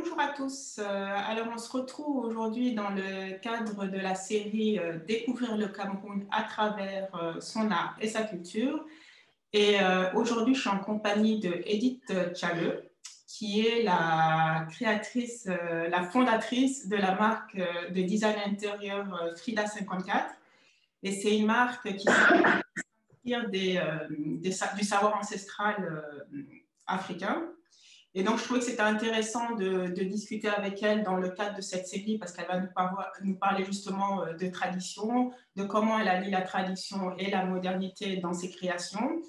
Bonjour à tous. Alors, on se retrouve aujourd'hui dans le cadre de la série Découvrir le Cameroun à travers son art et sa culture. Et aujourd'hui, je suis en compagnie de Edith Tchalleux, qui est la créatrice, la fondatrice de la marque de design intérieur Frida 54. Et c'est une marque qui s'inspire du savoir ancestral africain. Et donc, je trouvais que c'était intéressant de discuter avec elle dans le cadre de cette série parce qu'elle va nous parler justement de tradition, de comment elle allie la tradition et la modernité dans ses créations.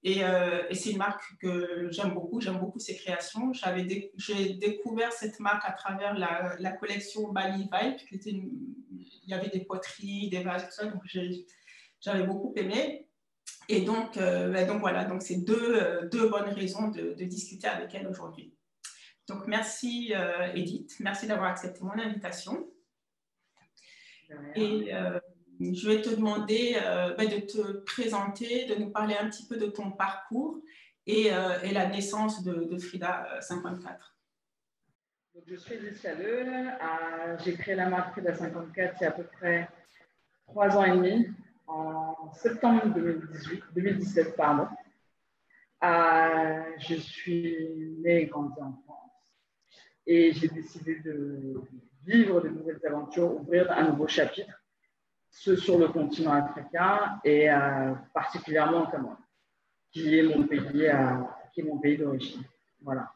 Et c'est une marque que j'aime beaucoup ses créations. J'ai découvert cette marque à travers la collection Bali Vibe, il y avait des poteries, des vases, tout ça, donc j'avais beaucoup aimé. Et donc voilà, donc c'est deux bonnes raisons de discuter avec elle aujourd'hui. Donc merci Edith, merci d'avoir accepté mon invitation. Et je vais te demander de te présenter, de nous parler un petit peu de ton parcours et la naissance de Frida 54. Donc, je suis Edith Tchalleux, j'ai créé la marque Frida 54 il y a à peu près 3 ans et demi, en septembre 2017, pardon. Je suis née et grandie en France et j'ai décidé de vivre de nouvelles aventures, ouvrir un nouveau chapitre, ce sur le continent africain et particulièrement au Cameroun, qui est mon pays d'origine. Voilà.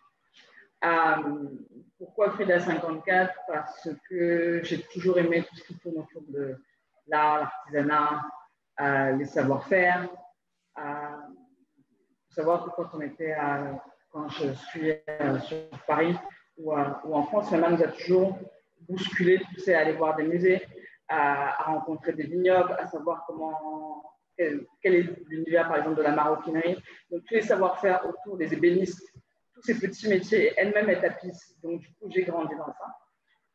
Pourquoi Frida 54? Parce que j'ai toujours aimé tout ce qui tourne autour de l'art, l'artisanat, les savoir-faire. Il faut savoir que quand je suis sur Paris ou en France, ma mère nous a toujours bousculé, poussé à aller voir des musées, à rencontrer des vignobles, à savoir quel est l'univers, par exemple, de la maroquinerie. Donc, tous les savoir-faire autour des ébénistes, tous ces petits métiers. Elle-même est tapisse. Donc, du coup, j'ai grandi dans ça.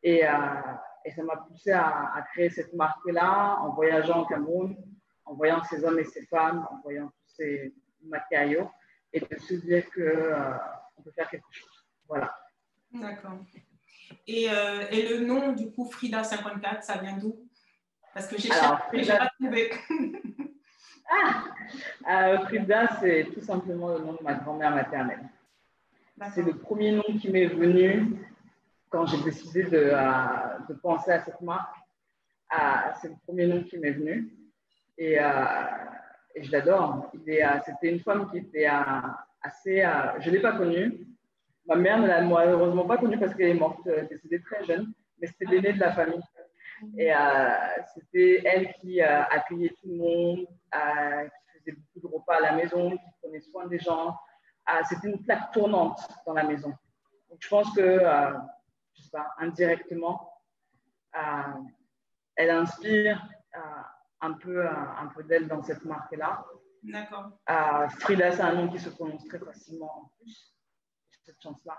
Et ça m'a poussé à créer cette marque-là en voyageant au Cameroun, en voyant ces hommes et ces femmes, en voyant tous ces matériaux et de se dire qu'on peut faire quelque chose. Voilà. D'accord. Et le nom, du coup, Frida 54, ça vient d'où? Parce que j'ai pas trouvé. Frida, c'est tout simplement le nom de ma grand-mère maternelle. C'est le premier nom qui m'est venu quand j'ai décidé de penser à cette marque. C'est le premier nom qui m'est venu. Et je l'adore. C'était une femme qui était assez... je ne l'ai pas connue. Ma mère ne l'a malheureusement pas connue parce qu'elle est morte, décédée très jeune, mais c'était l'aînée de la famille. Et c'était elle qui accueillait tout le monde, qui faisait beaucoup de repas à la maison, qui prenait soin des gens. C'était une plaque tournante dans la maison. Donc je pense que, je sais pas, indirectement, elle inspire un peu d'elle dans cette marque-là. D'accord. Frida, c'est un nom qui se prononce très facilement en plus. J'ai cette chance-là.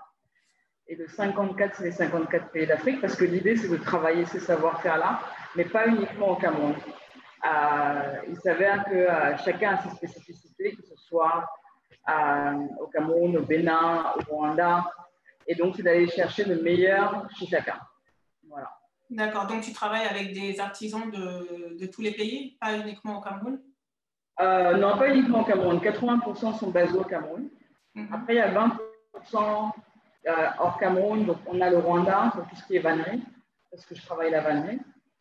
Et le 54, c'est les 54 pays d'Afrique parce que l'idée, c'est de travailler ces savoir-faire-là, mais pas uniquement au Cameroun. Il s'avère que chacun a ses spécificités, que ce soit au Cameroun, au Bénin, au Rwanda. Et donc, c'est d'aller chercher le meilleur chez chacun. Voilà. D'accord. Donc, tu travailles avec des artisans de tous les pays, pas uniquement au Cameroun? Non, pas uniquement au Cameroun. 80% sont basés au Cameroun. Après, il y a 20% hors Cameroun. Donc, on a le Rwanda pour tout ce qui est vannerie, parce que je travaille la vannerie,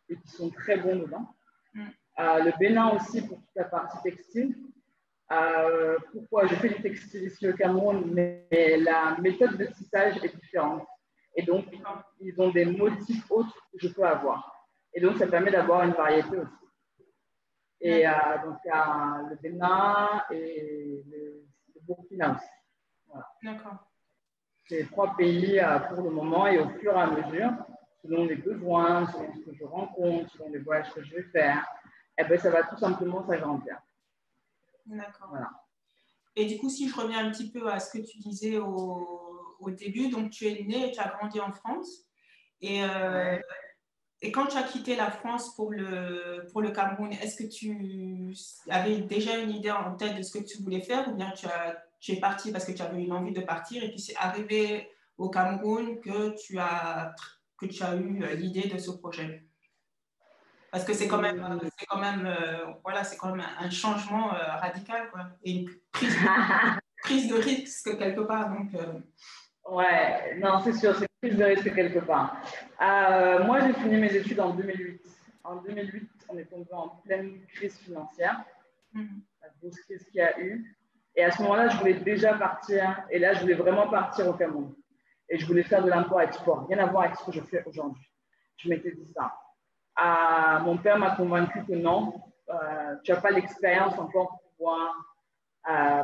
et qui sont très bons dedans. Le Bénin aussi pour toute la partie textile. Pourquoi je fais du textile ici au Cameroun, mais la méthode de tissage est différente. Et donc, ils ont des motifs autres que je peux avoir. Et donc, ça permet d'avoir une variété aussi. Et donc, il y a le Bénin et le Burkina aussi. Voilà. D'accord. C'est 3 pays pour le moment et au fur et à mesure, selon les besoins, selon ce que je rencontre, selon les voyages que je vais faire, eh ben, ça va tout simplement s'agrandir. D'accord. Voilà. Et du coup, si je reviens un petit peu à ce que tu disais au début, donc tu es né et tu as grandi en France. Et quand tu as quitté la France pour le Cameroun, est-ce que tu avais déjà une idée en tête de ce que tu voulais faire ou bien tu es parti parce que tu avais une envie de partir et puis c'est arrivé au Cameroun que tu as eu l'idée de ce projet? Parce que c'est quand même, voilà, c'est quand même un changement radical, quoi, et une prise de risque quelque part. Donc, Ouais, non, c'est sûr, c'est une prise de risque quelque part. Moi, j'ai fini mes études en 2008. En 2008, on est tombé en pleine crise financière, la grosse crise qu'il y a eu. Et à ce moment-là, je voulais déjà partir. Et là, je voulais vraiment partir au Cameroun. Et je voulais faire de l'import-export. Rien à voir avec ce que je fais aujourd'hui. Je m'étais dit ça. Mon père m'a convaincu que non, tu n'as pas l'expérience encore pour pouvoir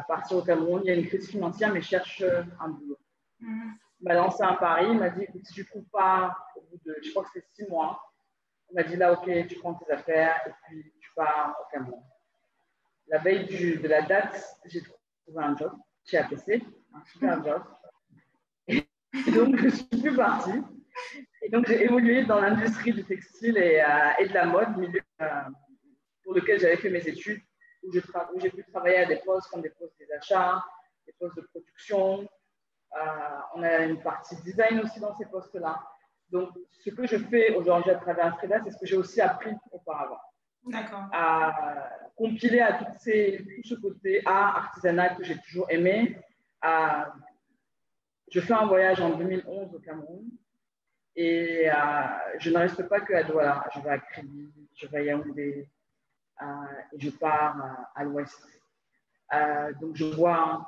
partir au Cameroun. Il y a une crise financière, mais cherche un boulot. Il m'a lancé à Paris. Il m'a dit, écoute, si tu ne trouves pas, au bout de, je crois que c'est 6 mois, il m'a dit là, ok, tu prends tes affaires et puis tu pars au Cameroun. La veille de la date, j'ai trouvé un job chez APC, un super job. Et donc, je ne suis plus partie. Et donc, j'ai évolué dans l'industrie du textile et de la mode, milieu pour lequel j'avais fait mes études, où j'ai pu travailler à des postes comme des postes des achats, des postes de production. On a une partie design aussi dans ces postes-là. Donc, ce que je fais aujourd'hui à travers Frida, c'est ce que j'ai aussi appris auparavant. D'accord. Compiler à tout ce côté art, artisanat que j'ai toujours aimé. Je fais un voyage en 2011 au Cameroun et je ne reste pas que à Douala. Je vais à Kribi, je vais à Yaoundé et je pars à l'ouest. Donc, je vois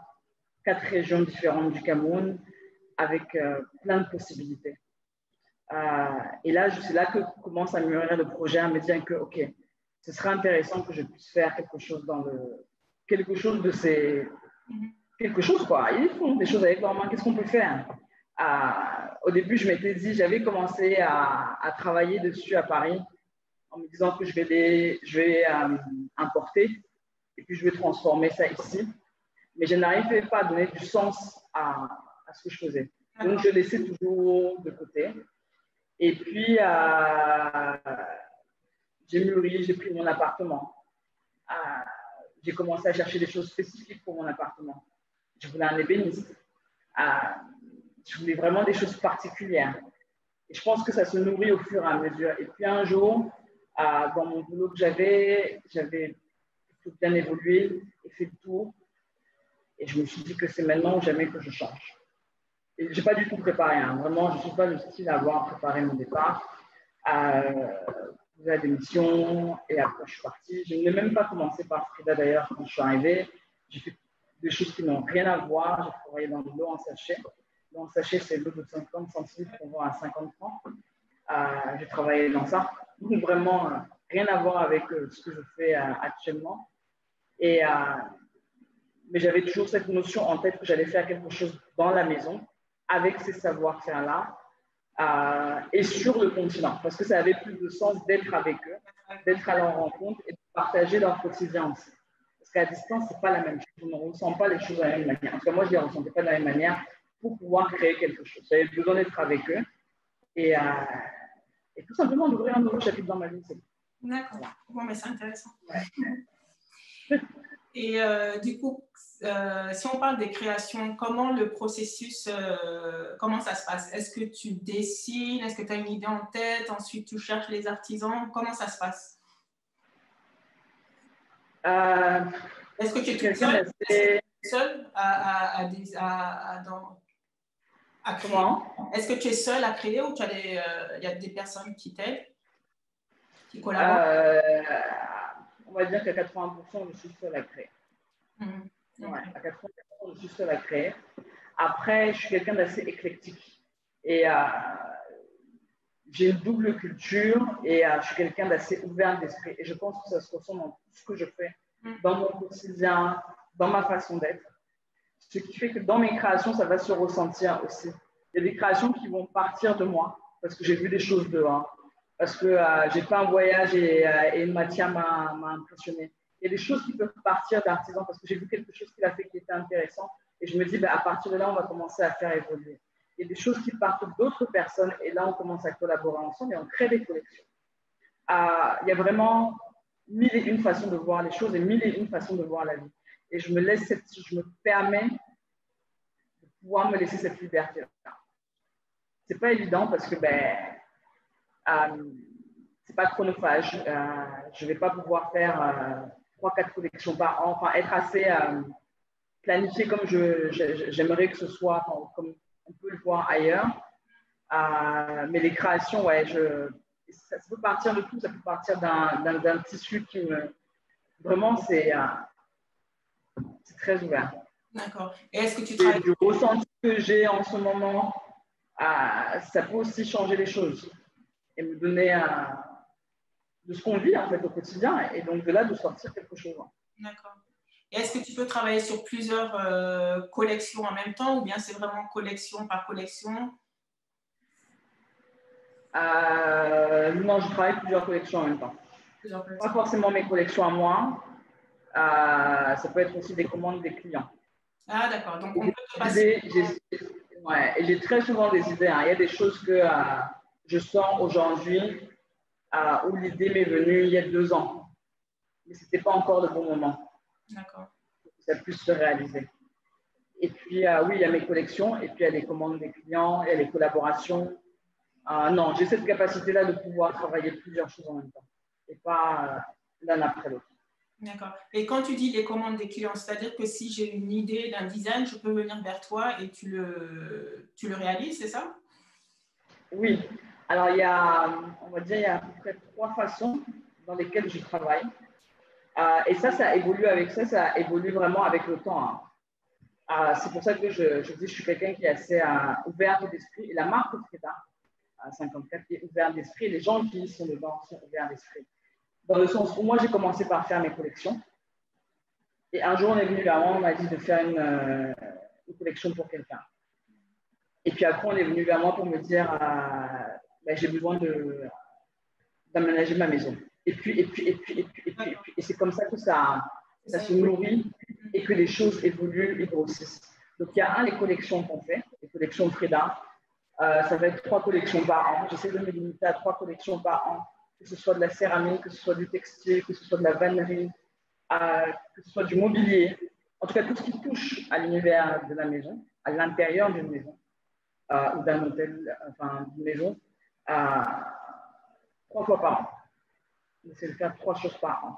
4 régions différentes du Cameroun avec plein de possibilités. Et là, c'est là que commence à mûrir le projet, à me dire que, OK, ce serait intéressant que je puisse faire quelque chose de ces... Quelque chose, quoi. Ils font des choses avec leurs mains. Qu'est-ce qu'on peut faire? Au début, je m'étais dit, j'avais commencé à travailler dessus à Paris en me disant que je vais importer et puis je vais transformer ça ici. Mais je n'arrivais pas à donner du sens à ce que je faisais. Donc, je laissais toujours de côté. Et puis, j'ai mûri, j'ai pris mon appartement. J'ai commencé à chercher des choses spécifiques pour mon appartement. Je voulais un ébéniste. Je voulais vraiment des choses particulières. Et je pense que ça se nourrit au fur et à mesure. Et puis un jour, dans mon boulot que j'avais tout bien évolué et fait le tour. Et je me suis dit que c'est maintenant ou jamais que je change. Et je n'ai pas du tout préparé. Hein. Vraiment, je ne suis pas le style à avoir préparé mon départ. La démission et après je suis partie. Je n'ai même pas commencé par Frida d'ailleurs quand je suis arrivée. J'ai fait des choses qui n'ont rien à voir. J'ai travaillé dans de l'eau en sachet. L'eau en sachet, c'est l'eau de 50 centilitres qu'on vend à 50 francs. J'ai travaillé dans ça. Donc vraiment, rien à voir avec ce que je fais actuellement. Mais j'avais toujours cette notion en tête que j'allais faire quelque chose dans la maison avec ces savoir-faire-là. Et sur le continent, parce que ça avait plus de sens d'être avec eux, d'être à leur rencontre et de partager leur quotidien aussi. Parce qu'à distance, ce n'est pas la même chose. On ne ressent pas les choses de la même manière. En tout cas, moi, je ne les ressentais pas de la même manière pour pouvoir créer quelque chose. J'avais besoin d'être avec eux et tout simplement d'ouvrir un nouveau chapitre dans ma vie. D'accord. Bon, mais c'est intéressant. Ouais. Et du coup, si on parle des créations, comment le processus, comment ça se passe? Est-ce que tu dessines? Est-ce que tu as une idée en tête? Ensuite, tu cherches les artisans? Comment ça se passe? Est-ce que tu es toute seule à créer? Comment? Est-ce que tu es seule à créer ou il y a des personnes qui t'aident, qui collaborent? On va dire qu'à 80%, je suis seule à créer. Ouais, à 80%, je suis seule à créer. Après, je suis quelqu'un d'assez éclectique. Et j'ai une double culture et je suis quelqu'un d'assez ouvert d'esprit. Et je pense que ça se ressent dans tout ce que je fais, dans mon quotidien, dans ma façon d'être. Ce qui fait que dans mes créations, ça va se ressentir aussi. Il y a des créations qui vont partir de moi parce que j'ai vu des choses dehors, parce que j'ai fait un voyage et une matière m'a impressionné. Il y a des choses qui peuvent partir d'artisans parce que j'ai vu quelque chose qu'il a fait qui était intéressant et je me dis, à partir de là, on va commencer à faire évoluer. Il y a des choses qui partent d'autres personnes et là, on commence à collaborer ensemble et on crée des collections. Il y a vraiment 1001 façons de voir les choses et 1001 façons de voir la vie. Et je me permets de pouvoir me laisser cette liberté-là. c'est pas évident parce que c'est pas chronophage. Je vais pas pouvoir faire 3-4 collections par an, enfin être assez planifié comme j'aimerais que ce soit, comme on peut le voir ailleurs. Mais les créations, ouais, ça peut partir de tout, ça peut partir d'un tissu qui me. Vraiment, c'est très ouvert. D'accord. Et est-ce que tu travailles. Du ressenti que j'ai en ce moment, ça peut aussi changer les choses et me donner de ce qu'on vit en fait au quotidien et donc de là de sortir quelque chose. D'accord. Et est-ce que tu peux travailler sur plusieurs collections en même temps ou bien c'est vraiment collection par collection? Non, je travaille plusieurs collections en même temps. Pas forcément mes collections à moi, ça peut être aussi des commandes des clients. Ah d'accord, donc on peut te passer. Ouais, et j'ai très souvent des idées. Hein. Il y a des choses que je sens aujourd'hui où l'idée m'est venue il y a 2 ans. Mais ce n'était pas encore le bon moment. D'accord. Pour que ça puisse se réaliser. Et puis, oui, il y a mes collections, et puis il y a les commandes des clients, il y a les collaborations. Non, j'ai cette capacité-là de pouvoir travailler plusieurs choses en même temps, et pas l'un après l'autre. D'accord. Et quand tu dis les commandes des clients, c'est-à-dire que si j'ai une idée d'un design, je peux venir vers toi et tu le réalises, c'est ça? Oui. Alors, on va dire, il y a à peu près 3 façons dans lesquelles je travaille. Et ça évolue avec ça évolue vraiment avec le temps. Hein. C'est pour ça que je dis que je suis quelqu'un qui est assez ouvert d'esprit. Et la marque Frida, 54, qui est ouverte d'esprit. Et les gens qui sont dedans sont ouverts d'esprit. Dans le sens où moi, j'ai commencé par faire mes collections. Et un jour, on est venu vers moi, on m'a dit de faire une collection pour quelqu'un. Et puis après, on est venu vers moi pour me dire j'ai besoin d'aménager ma maison. Et c'est comme ça que ça se nourrit et que les choses évoluent et grossissent. Donc, il y a les collections qu'on fait, les collections Frida. Ça va être 3 collections par an. J'essaie de me limiter à 3 collections par an, que ce soit de la céramique, que ce soit du textile, que ce soit de la vannerie, que ce soit du mobilier. En tout cas, tout ce qui touche à l'univers de la maison, à l'intérieur d'une maison ou d'un hôtel, enfin d'une maison, 3 fois par an. C'est de faire 3 choses par an.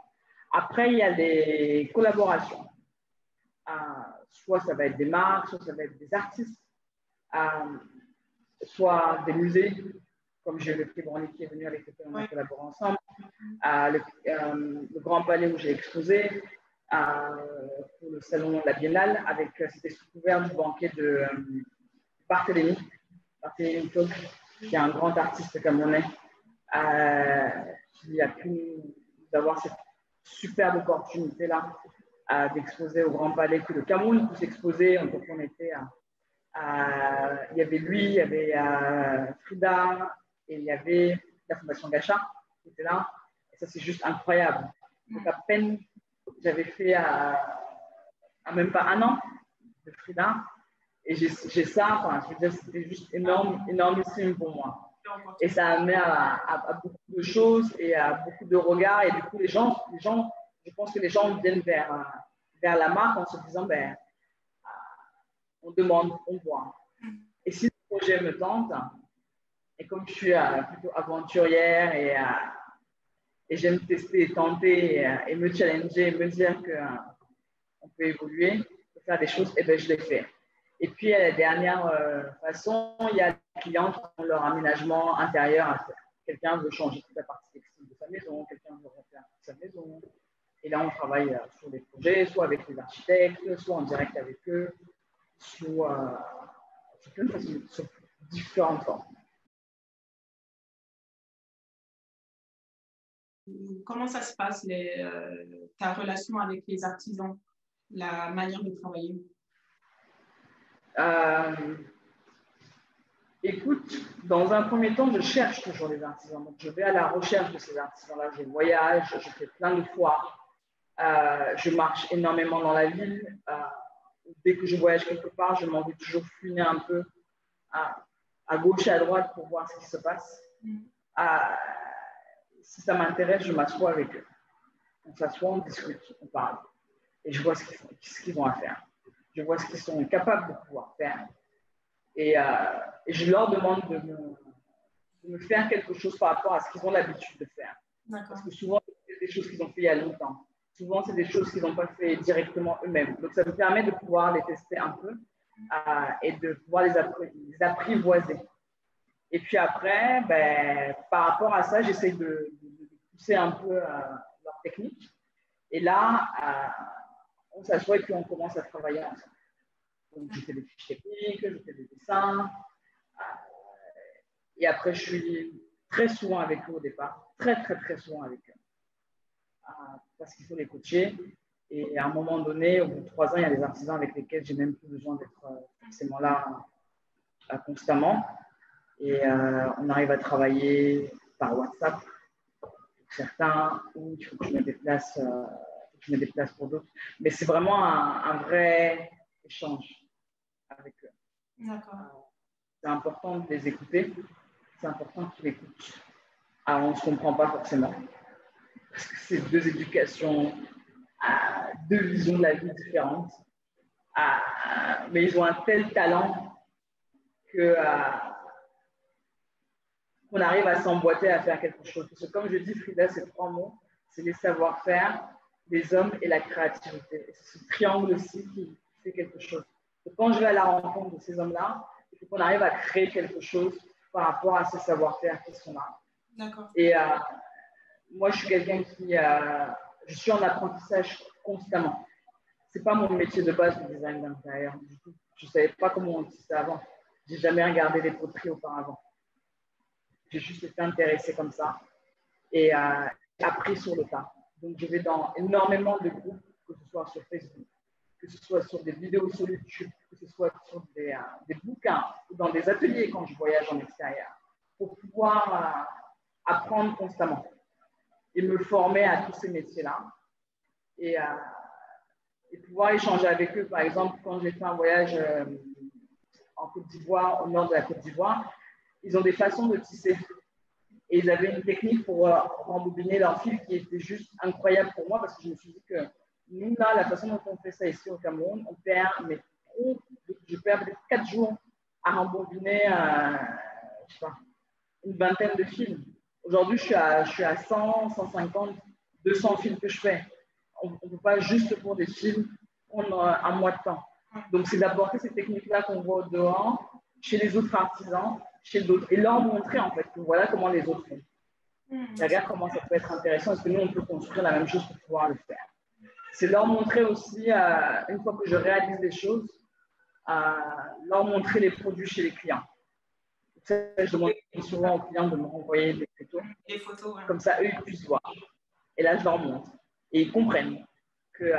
Après, il y a des collaborations. Soit ça va être des marques, soit ça va être des artistes, soit des musées, comme j'ai le Prix Branly qui est venu avec lequel on a collaboré ensemble, le Grand Palais où j'ai exposé, pour le salon de la Biennale, c'était sous couvert du banquet de Barthélémy Tog, qui est un grand artiste camerounais, qui a pu nous avoir cette superbe opportunité-là d'exposer au Grand Palais, que le Cameroun puisse exposer. Donc on était il y avait lui, il y avait Frida, et il y avait la Fondation Gacha qui était là. Et ça, c'est juste incroyable. Donc à peine, j'avais fait même pas 1 an de Frida, et j'ai ça, enfin, je veux dire, c'était juste énorme, énormissime pour moi. Et ça a amené à beaucoup de choses et à beaucoup de regards. Et du coup, les gens, je pense que les gens viennent vers la marque en se disant, on demande, on voit. Et si le projet me tente, et comme je suis plutôt aventurière et j'aime tester et tenter et me challenger et me dire qu'on peut évoluer, faire des choses, et je les fais. Et puis, la dernière façon, il y a des clients qui ont leur aménagement intérieur à faire. Quelqu'un veut changer toute la partie textile de sa maison, quelqu'un veut refaire toute sa maison. Et là, on travaille sur des projets, soit avec les architectes, soit en direct avec eux, soit sur différentes formes. Comment ça se passe, ta relation avec les artisans, la manière de travailler? Écoute, dans un premier temps, je cherche toujours les artisans. Donc, je vais à la recherche de ces artisans-là. Je voyage, je fais plein de foires. Je marche énormément dans la ville. Dès que je voyage quelque part, je m'en vais toujours fouiner un peu à gauche et à droite pour voir ce qui se passe. Si ça m'intéresse, je m'assois avec eux. On s'assoit, on discute, on parle. Et je vois ce qu'ils ont à faire. Je vois ce qu'ils sont capables de pouvoir faire. Et, et je leur demande de me faire quelque chose par rapport à ce qu'ils ont l'habitude de faire. Parce que souvent, c'est des choses qu'ils ont fait il y a longtemps. Souvent, c'est des choses qu'ils n'ont pas fait directement eux-mêmes. Donc, ça me permet de pouvoir les tester un peu et de pouvoir les apprivoiser. Et puis après, ben, par rapport à ça, j'essaie de pousser un peu leur technique. Et là, on s'assoit et puis on commence à travailler ensemble. Donc, je fais des fiches techniques, je fais des dessins. Et après, je suis très souvent avec eux au départ. Très souvent avec eux. Parce qu'il faut les coacher. Et à un moment donné, au bout de 3 ans, il y a des artisans avec lesquels j'ai même plus besoin d'être forcément là constamment. Et on arrive à travailler par WhatsApp pour certains, ou il faut que je me déplace pour d'autres. Mais c'est vraiment un vrai échange avec eux. D'accord. C'est important de les écouter. C'est important qu'ils écoutent. Alors, on ne se comprend pas forcément. Parce que c'est 2 éducations, 2 visions de la vie différentes. Mais ils ont un tel talent que qu'on arrive à s'emboîter à faire quelque chose. Parce que comme je dis, Frida, c'est 3 mots. C'est les savoir-faire, les hommes et la créativité. Et c'est ce triangle aussi qui fait quelque chose. Donc, quand je vais à la rencontre de ces hommes-là, il faut qu'on arrive à créer quelque chose par rapport à ces savoir-faire qui sont là. D'accord. Et moi, je suis quelqu'un qui... je suis en apprentissage constamment. Ce n'est pas mon métier de base, le design d'intérieur. Je ne savais pas comment on dit ça avant. Je n'ai jamais regardé les poteries auparavant. J'ai juste été intéressée comme ça et appris sur le tas. Donc, je vais dans énormément de groupes, que ce soit sur Facebook, que ce soit sur des vidéos sur YouTube, que ce soit sur des bouquins ou dans des ateliers quand je voyage en extérieur, pour pouvoir apprendre constamment et me former à tous ces métiers-là et pouvoir échanger avec eux. Par exemple, quand j'ai fait un voyage en Côte d'Ivoire, au nord de la Côte d'Ivoire, ils ont des façons de tisser. Et ils avaient une technique pour rembobiner leur fil qui était juste incroyable pour moi parce que je me suis dit que nous, là, la façon dont on fait ça ici au Cameroun, on perd, mais trop, je perds peut-être 4 jours à rembobiner je sais pas, une vingtaine de fils. Aujourd'hui, je suis à 100, 150, 200 fils que je fais. On ne peut pas juste pour des fils prendre un mois de temps. Donc, c'est d'apporter ces techniques-là qu'on voit au dehors, chez les autres artisans, chez d'autres, et leur montrer en fait que voilà comment les autres font. Regarde comment ça peut être intéressant, est-ce que nous, on peut construire la même chose pour pouvoir le faire. C'est leur montrer aussi, une fois que je réalise des choses, leur montrer les produits chez les clients. Je demande souvent aux clients de me renvoyer des photos. Des photos, ouais. Comme ça, eux, ils puissent voir. Et là, je leur montre. Et ils comprennent que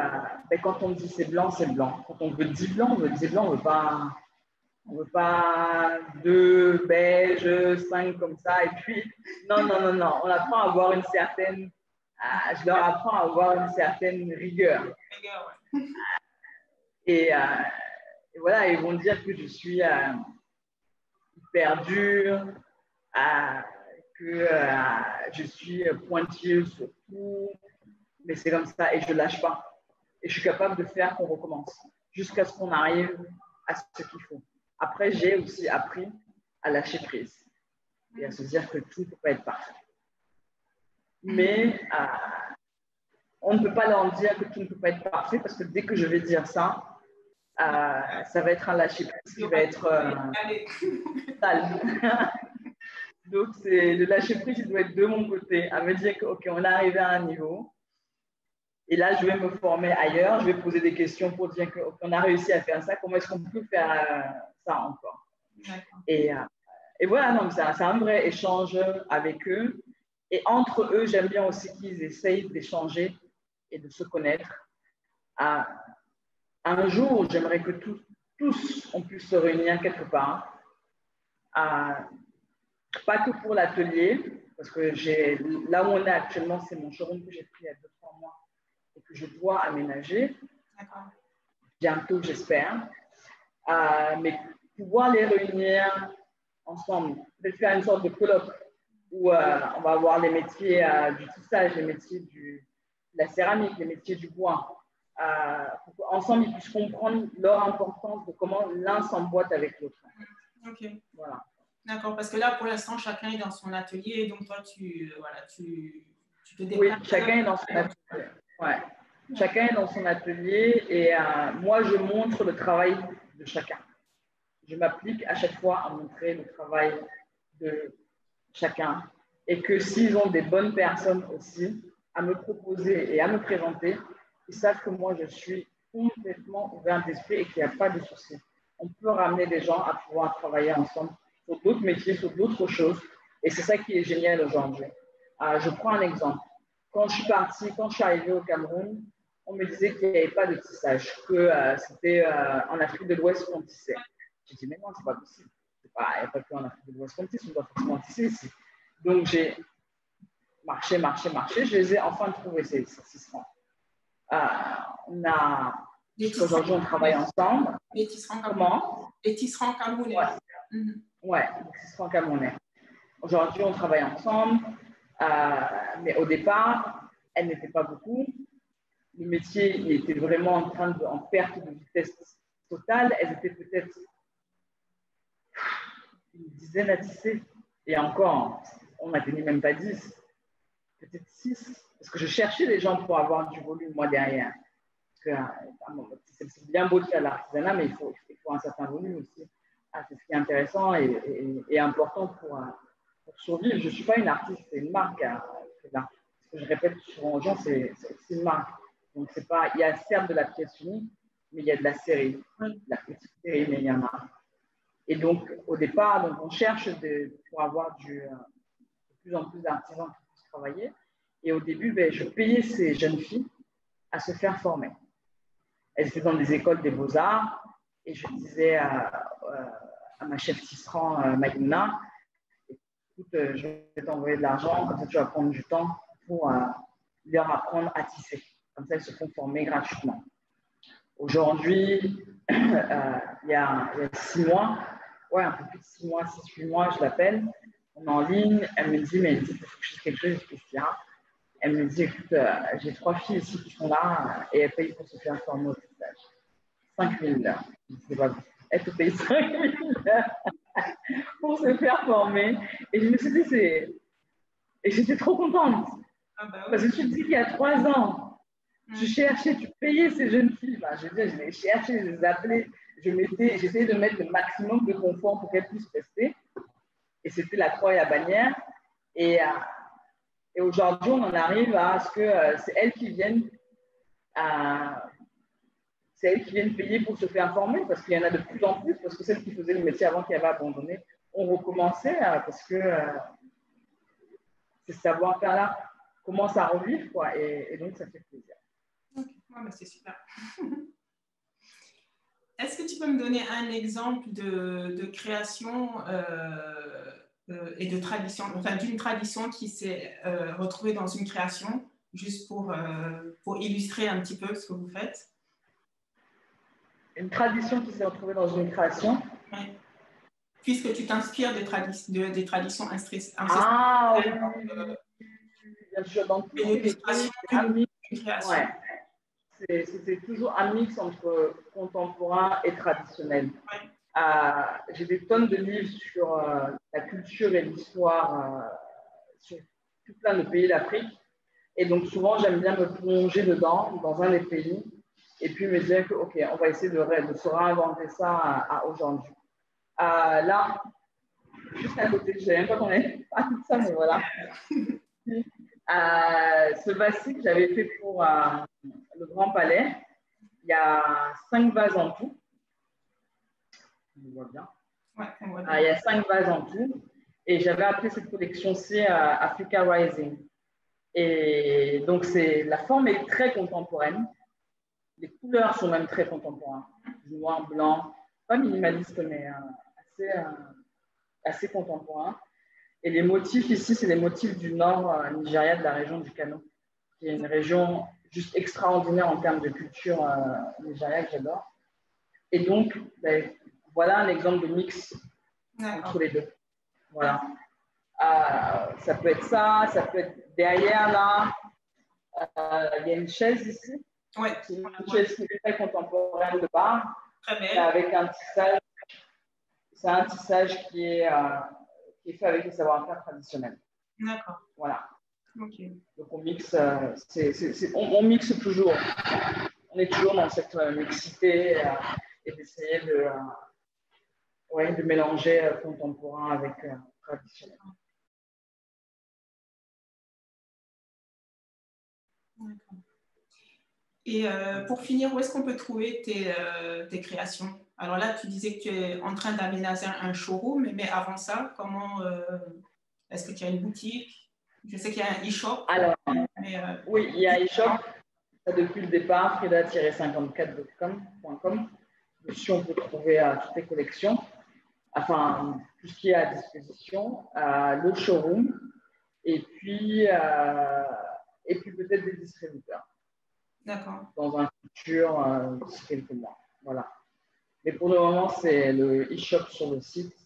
ben, quand on dit c'est blanc, c'est blanc. Quand on veut 10 blancs, on veut 10 blancs, on veut pas 2 beiges, 5 comme ça. Et puis, non. On apprend à avoir une certaine... je leur apprends à avoir une certaine rigueur. Et voilà, ils vont dire que je suis hyper dur, que je suis pointilleuse sur tout, mais c'est comme ça et je ne lâche pas. Et je suis capable de faire qu'on recommence jusqu'à ce qu'on arrive à ce qu'il faut. Après, j'ai aussi appris à lâcher prise et à se dire que tout ne peut pas être parfait. Mais on ne peut pas leur dire que tout ne peut pas être parfait parce que dès que je vais dire ça, ça va être un lâcher prise qui va être sale. Donc, le lâcher prise, il doit être de mon côté, à me dire que, OK, on est arrivé à un niveau. Et là, je vais me former ailleurs. Je vais poser des questions pour dire qu'on a réussi à faire ça. Comment est-ce qu'on peut faire ça encore? Et voilà, donc c'est un vrai échange avec eux. Et entre eux, j'aime bien aussi qu'ils essayent d'échanger et de se connaître. Un jour, j'aimerais que tous, on puisse se réunir quelque part. Pas que pour l'atelier, parce que là où on est actuellement, c'est mon showroom que j'ai pris il y a 2-3 mois et que je dois aménager. Bientôt, j'espère. Mais pouvoir les réunir ensemble, peut-être faire une sorte de colloque où on va avoir les métiers du tissage, les métiers de la céramique, les métiers du bois. Pour qu'ensemble, ils puissent comprendre leur importance de comment l'un s'emboîte avec l'autre. Ok. Voilà. D'accord, parce que là, pour l'instant, chacun est dans son atelier, donc toi, tu te déplaces. Oui, chacun est dans son atelier. Ouais. Chacun est dans son atelier et moi, je montre le travail de chacun. Je m'applique à chaque fois à montrer le travail de chacun et que s'ils ont des bonnes personnes aussi à me proposer et à me présenter, ils savent que moi, je suis complètement ouvert d'esprit et qu'il n'y a pas de souci. On peut ramener des gens à pouvoir travailler ensemble sur d'autres métiers, sur d'autres choses. Et c'est ça qui est génial aujourd'hui. Je prends un exemple. Quand je suis arrivée au Cameroun, on me disait qu'il n'y avait pas de tissage, que c'était en Afrique de l'Ouest qu'on tissait. J'ai dit, mais non, c'est pas possible. Il n'y a pas qu'en Afrique de l'Ouest qu'on tisse, on doit forcément tisser ici. Donc, j'ai marché. Je les ai enfin trouvés, ces tisserands. Aujourd'hui, on travaille ensemble. Les tisserands camerounais. Comment? Les tisserands camerounais. Ouais. Ouais, les tisserands camerounais. Aujourd'hui, on travaille ensemble. Mais au départ, elles n'étaient pas beaucoup. Le métier il était vraiment en perte de vitesse totale. Elles étaient peut-être une dizaine à tisser. Et encore, on n'atteignait même pas 10, peut-être 6. Parce que je cherchais les gens pour avoir du volume, moi, derrière. C'est bien beau de faire l'artisanat, mais il faut un certain volume aussi. C'est ce qui est intéressant et important pour survivre. Je ne suis pas une artiste, c'est une marque. Ce que je répète souvent aux gens, c'est une marque. Donc, c'est pas, il y a certes de la pièce unique, mais il y a de la série. La petite série, mais il y en a. Et donc, au départ, on cherche pour avoir de plus en plus d'artisans qui puissent travailler. Et au début, je payais ces jeunes filles à se faire former. Elles étaient dans des écoles des beaux-arts et je disais à ma chef tisserand, Maïna, écoute, je vais t'envoyer de l'argent, comme ça tu vas prendre du temps pour leur apprendre à tisser. Comme ça, elles se font former gratuitement. Aujourd'hui, il y a 6 mois, un peu plus de 6 mois, 6-8 mois, je l'appelle, on est en ligne, elle me dit, mais il faut que je fasse quelque chose, etc. Elle me dit, écoute, j'ai 3 filles ici qui sont là et elles payent pour se faire former au tissage. 5 000 heures. Elle te paye 5 000 heures pour se faire former. Et je me suis dit, et j'étais trop contente. Parce que tu te dis qu'il y a 3 ans, tu cherchais, tu payais ces jeunes filles. Je les cherchais, je les appelais. J'essayais de mettre le maximum de confort pour qu'elles puissent rester. Et c'était la croix et la bannière. Et aujourd'hui, on en arrive à ce que c'est elles qui viennent payer pour se faire former, parce qu'il y en a de plus en plus, parce que celles qui faisaient le métier avant qui avaient abandonné ont recommencé, parce que ces savoir-faire-là commencent à revivre, quoi, et donc ça fait plaisir. Ok, ouais, c'est super. Est-ce que tu peux me donner un exemple de création et de tradition, enfin d'une tradition qui s'est retrouvée dans une création, juste pour illustrer un petit peu ce que vous faites? Une tradition qui s'est retrouvée dans une création? Oui. Puisque tu t'inspires des traditions ancestrales. Ah oui, bien sûr, dans tous les métiers, c'était toujours un mix entre contemporain et traditionnel. Ouais. J'ai des tonnes de livres sur la culture et l'histoire sur tout plein de pays d'Afrique. Et donc, souvent, j'aime bien me plonger dedans, dans un des pays, et puis me dire que, OK, on va essayer de se réinventer ça à aujourd'hui. Là, juste à côté, je ne savais même pas qu'on allait parler de ça, mais voilà. Ce vassi que j'avais fait pour le Grand Palais, il y a 5 vases en tout. On voit bien. Ouais, on voit bien. Il y a 5 vases en tout. Et j'avais appelé cette collection-ci Africa Rising. Et donc, la forme est très contemporaine. Les couleurs sont même très contemporaines. Noir, blanc, pas minimaliste, mais assez contemporain. Et les motifs ici, c'est les motifs du nord Nigeria, de la région du Kano, qui est une région juste extraordinaire en termes de culture nigériane que j'adore. Et donc, voilà un exemple de mix entre les deux. Voilà. Ça peut être ça peut être derrière là. Il y a une chaise ici. Ouais. Une chaise qui est très contemporaine de bar. Très belle. Avec un tissage c'est un tissage qui est fait avec les savoir-faire traditionnels. D'accord. Voilà. Ok. Donc, on mixe, on mixe toujours. On est toujours dans cette mixité et d'essayer de mélanger contemporain avec traditionnel. D'accord. Et pour finir, où est-ce qu'on peut trouver tes créations? Alors là, tu disais que tu es en train d'aménager un showroom, mais avant ça, est-ce que tu as une boutique? Je sais qu'il y a un e-shop. Alors, oui, il y a e-shop. Depuis le départ, frida-54.com. Dessus, on peut trouver toutes les collections, enfin, tout ce qui est à disposition, le showroom, et puis peut-être des distributeurs. D'accord. Dans un futur, d'ici quelques mois. Voilà. Mais pour le moment, c'est le e-shop sur le site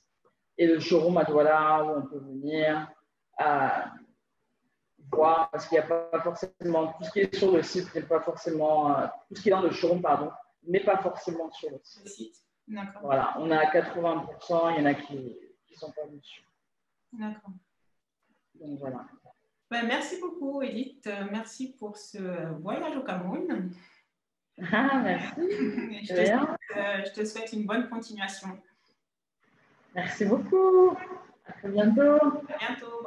et le showroom à Douala où on peut venir voir, parce qu'il n'y a pas forcément tout ce qui est sur le site, n'est pas forcément tout ce qui est dans le showroom, pardon, n'est pas forcément sur le site. D'accord. Voilà, on a 80%, il y en a qui ne sont pas dessus. D'accord. Donc voilà. Ben, merci beaucoup, Edith. Merci pour ce voyage au Cameroun. Ah, merci. Je te souhaite une bonne continuation. Merci beaucoup. À très bientôt. À bientôt.